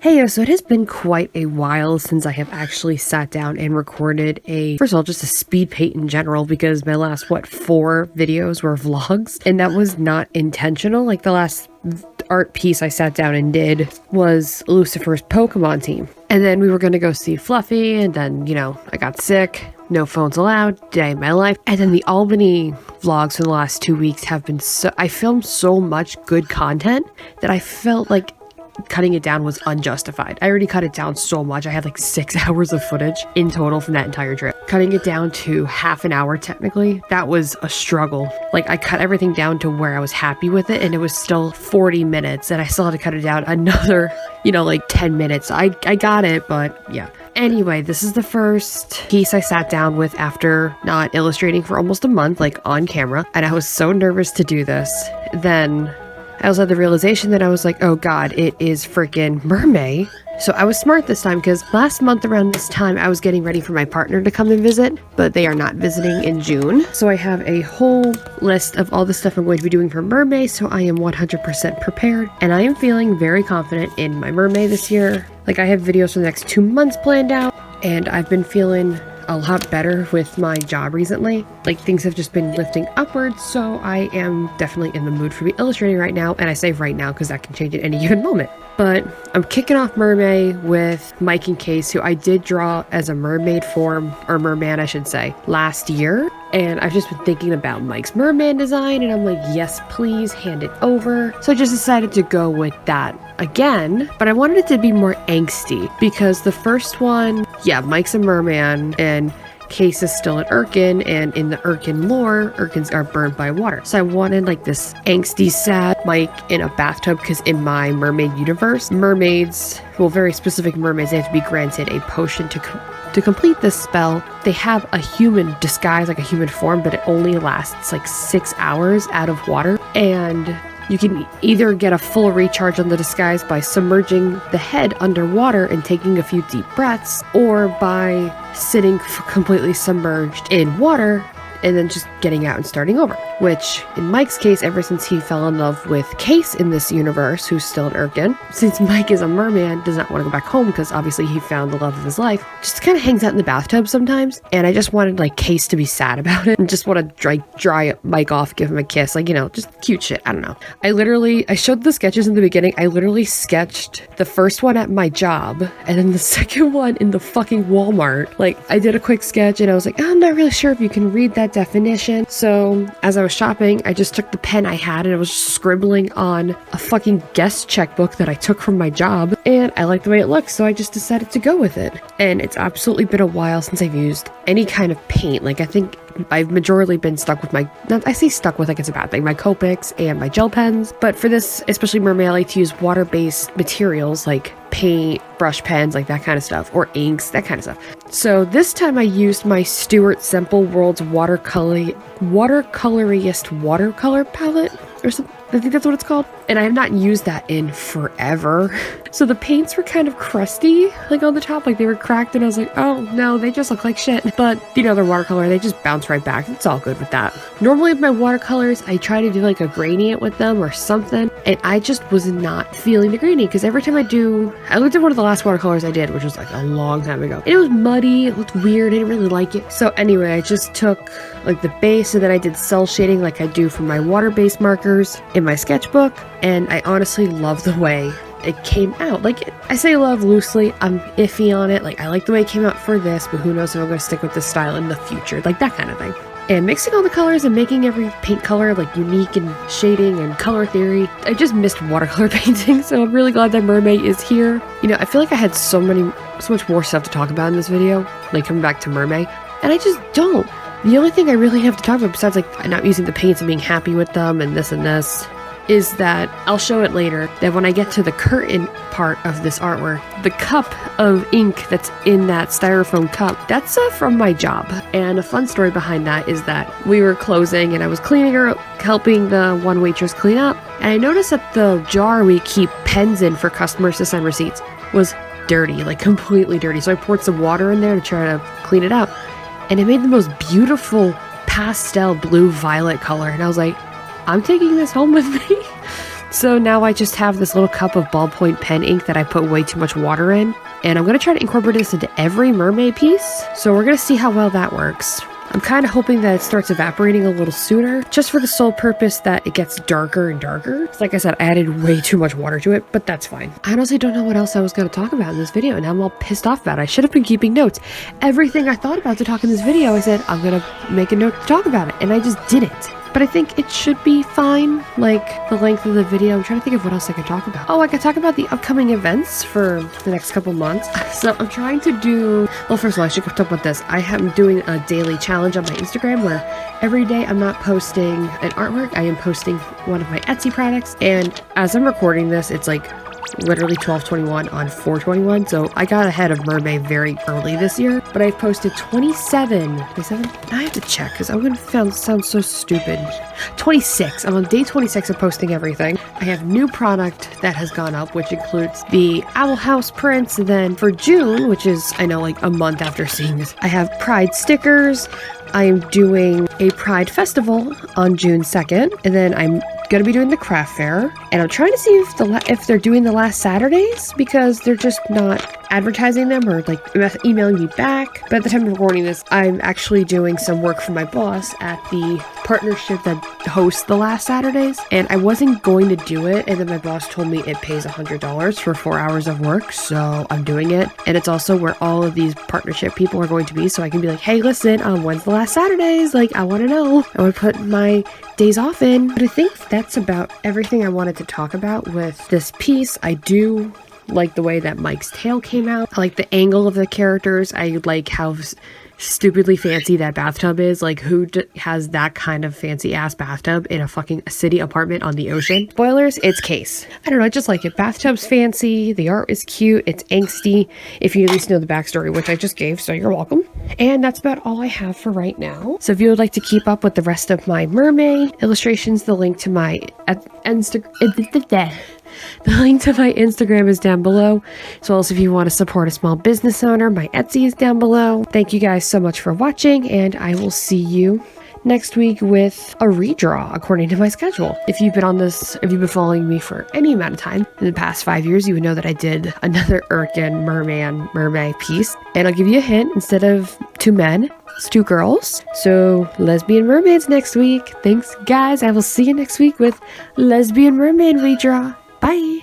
Hey, so it has been quite a while since I have actually sat down and recorded first of all, just a speed paint in general, because my last, 4 videos were vlogs, and that was not intentional. Like, the last art piece I sat down and did was Lucifer's Pokemon team. And then we were going to go see Fluffy, and then, I got sick. No phones allowed, day of my life. And then the Albany vlogs for the last 2 weeks have been I filmed so much good content that I felt like cutting it down was unjustified. I already cut it down so much. I had like 6 hours of footage in total from that entire trip. Cutting it down to half an hour technically, that was a struggle. Like, I cut everything down to where I was happy with it, and it was still 40 minutes, and I still had to cut it down another, 10 minutes. I got it, but yeah. Anyway, this is the first piece I sat down with after not illustrating for almost a month, like on camera, and I was so nervous to do this. Then I also had the realization that I was like, oh god, it is freaking MERMAY. So I was smart this time, because last month around this time I was getting ready for my partner to come and visit, but they are not visiting in June. So I have a whole list of all the stuff I'm going to be doing for MERMAY, so I am 100% prepared, and I am feeling very confident in my MERMAY this year. Like, I have videos for the next 2 months planned out, and I've been feeling a lot better with my job recently. Like, things have just been lifting upwards, so I am definitely in the mood for illustrating right now. And I say right now because that can change at any given moment. But I'm kicking off MERMAY with Mike and Case, who I did draw as a mermaid form, or merman I should say, last year. And I've just been thinking about Mike's merman design, and I'm like, yes, please hand it over. So I just decided to go with that again, but I wanted it to be more angsty, because the first one, yeah, Mike's a merman, and Case is still an Urkin, and in the Urkin lore, Urkins are burned by water. So I wanted like this angsty, sad Mike in a bathtub, because in my mermaid universe, mermaids, well, very specific mermaids, they have to be granted a potion to complete this spell. They have a human disguise, like a human form, but it only lasts like 6 hours out of water. And you can either get a full recharge on the disguise by submerging the head underwater and taking a few deep breaths, or by sitting completely submerged in water and then just getting out and starting over. Which, in Mike's case, ever since he fell in love with Case in this universe, who's still an Urkin, since Mike is a merman, does not want to go back home because obviously he found the love of his life, just kind of hangs out in the bathtub sometimes. And I just wanted like Case to be sad about it and just want to dry Mike off, give him a kiss, like, just cute shit. I don't know. I showed the sketches in the beginning. I literally sketched the first one at my job and then the second one in the fucking Walmart. Like, I did a quick sketch and I was like, I'm not really sure if you can read that definition. So as I was shopping, I just took the pen I had and I was scribbling on a fucking guest checkbook that I took from my job, and I liked the way it looked, so I just decided to go with it. And it's absolutely been a while since I've used any kind of paint. Like, I think I've majorly been stuck with I say stuck with like it's a bad thing, my Copics and my gel pens. But for this, especially MERMAY, I like to use water-based materials like paint, brush pens, like that kind of stuff, or inks, that kind of stuff. So this time I used my Stuart Semple World's Watercoloriest watercolor palette, or something. I think that's what it's called. And I have not used that in forever. So the paints were kind of crusty, like on the top, like they were cracked, and I was like, oh no, they just look like shit. But they're watercolor, they just bounce right back. It's all good with that. Normally with my watercolors, I try to do like a gradient with them or something, and I just was not feeling the gradient, because every time I looked at one of the last watercolors I did, which was like a long time ago, and it was muddy, it looked weird, I didn't really like it. So anyway, I just took like the base, and then I did cell shading like I do for my water-based markers in my sketchbook, and I honestly love the way it came out. Like, I say love loosely, I'm iffy on it. Like, I like the way it came out for this, but who knows if I'm going to stick with this style in the future, like that kind of thing. And mixing all the colors and making every paint color like unique and shading and color theory. I just missed watercolor painting, so I'm really glad that MERMAY is here. I feel like I had so much more stuff to talk about in this video, like coming back to MERMAY, and I just don't. The only thing I really have to talk about, besides like not using the paints and being happy with them and this, is that I'll show it later, that when I get to the curtain part of this artwork, the cup of ink that's in that styrofoam cup, that's from my job. And a fun story behind that is that we were closing and I was helping the one waitress clean up, and I noticed that the jar we keep pens in for customers to sign receipts was dirty, like completely dirty. So I poured some water in there to try to clean it out, and it made the most beautiful pastel blue violet color, and I was like, I'm taking this home with me. So now I just have this little cup of ballpoint pen ink that I put way too much water in, and I'm going to try to incorporate this into every mermaid piece. So we're going to see how well that works. I'm kind of hoping that it starts evaporating a little sooner, just for the sole purpose that it gets darker and darker. Like I said, I added way too much water to it, but that's fine. I honestly don't know what else I was going to talk about in this video, and I'm all pissed off about it. I should have been keeping notes. Everything I thought about to talk in this video, I said, I'm going to make a note to talk about it, and I just didn't. But I think it should be fine, like the length of the video. I'm trying to think of what else I could talk about. Oh, I could talk about the upcoming events for the next couple months. So I'm trying to do, well, first of all, I should talk about this. I am doing a daily challenge on my Instagram where every day I'm not posting an artwork. I am posting one of my Etsy products. And as I'm recording this, it's like literally 12:21 on 4/21, so I got ahead of MERMAY very early this year, but I've posted 27. I have to check because I'm gonna sound so stupid. 26. I'm on day 26 of posting everything. I have new product that has gone up, which includes the Owl House prints, and then for June, which is, I know, like a month after seeing this, I have Pride stickers. I am doing a Pride festival on June 2nd, and then I'm gonna be doing the craft fair, and I'm trying to see if they're doing the last Saturdays, because they're just not advertising them or like emailing me back. But at the time of recording this, I'm actually doing some work for my boss at the partnership that hosts the last Saturdays, and I wasn't going to do it, and then my boss told me it pays $100 for 4 hours of work, so I'm doing it. And it's also where all of these partnership people are going to be, so I can be like, hey, listen, when's the last Saturdays? Like, I want to know. I want to put my days off in. But I think that's about everything I wanted to talk about with this piece. I do like the way that Mike's tail came out. I like the angle of the characters. I like how stupidly fancy that bathtub is. Like, who has that kind of fancy ass bathtub in a fucking city apartment on the ocean? Spoilers, it's Case. I don't know, I just like it. Bathtub's fancy, the art is cute, it's angsty, if you at least know the backstory, which I just gave, so you're welcome. And that's about all I have for right now. So if you would like to keep up with the rest of my MERMAY illustrations, the link to my The link to my Instagram is down below, as well as if you want to support a small business owner, my Etsy is down below. Thank you guys so much for watching, and I will see you next week with a redraw according to my schedule. If you've been following me for any amount of time in the past 5 years, you would know that I did another Urkin MERMAY piece. And I'll give you a hint, instead of 2 men, it's 2 girls. So lesbian mermaids next week. Thanks guys, I will see you next week with lesbian mermaid redraw. Bye!